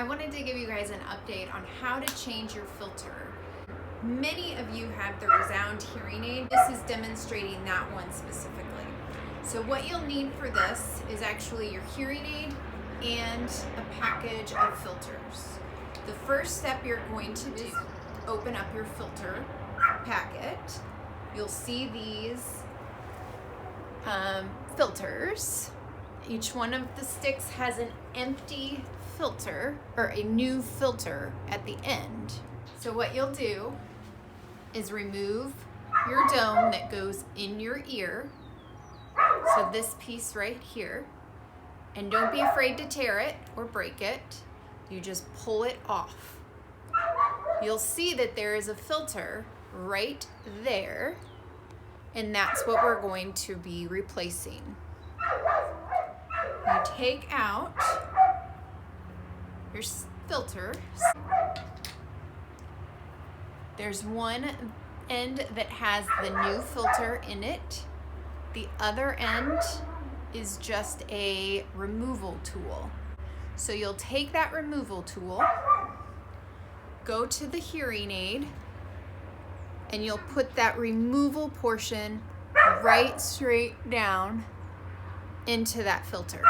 I wanted to give you guys an update on how to change your filter. Many of you have the Resound hearing aid. This is demonstrating that one specifically. So what you'll need for this is actually your hearing aid and a package of filters. The first step you're going to do is open up your filter packet. You'll see these filters. Each one of the sticks has an empty filter or a new filter at the end. So what you'll do is remove your dome that goes in your ear. So this piece right here, and don't be afraid to tear it or break it. You just pull it off. You'll see that there is a filter right there, and that's what we're going to be replacing. You take out your filter. There's one end that has the new filter in it. The other end is just a removal tool. So you'll take that removal tool, go to the hearing aid, and you'll put that removal portion right straight down into that filter,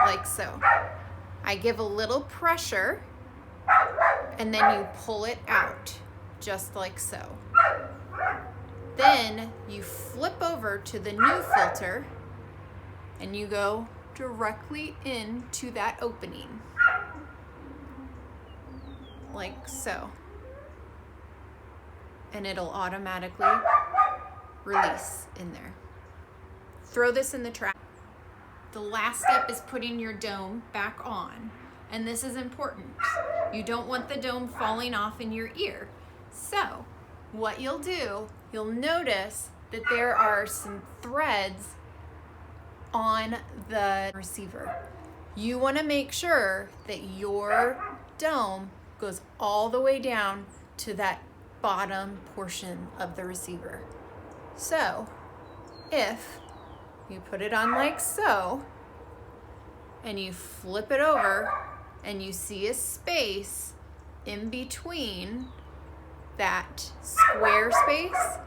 like so. I give a little pressure, and then you pull it out, just like so. Then you flip over to the new filter, and you go directly into that opening, like so. And it'll automatically release in there. Throw this in the trash. The last step is putting your dome back on. And this is important. You don't want the dome falling off in your ear. So what you'll do, you'll notice that there are some threads on the receiver. You want to make sure that your dome goes all the way down to that bottom portion of the receiver. So if you put it on like so, and you flip it over, and you see a space in between that square space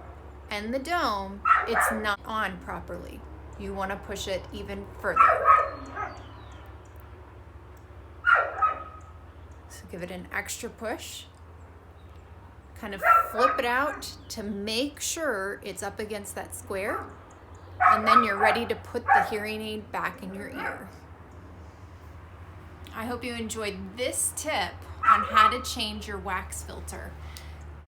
and the dome, it's not on properly. You want to push it even further. So give it an extra push. Kind of flip it out to make sure it's up against that square, and then you're ready to put the hearing aid back in your ear. I hope you enjoyed this tip on how to change your wax filter.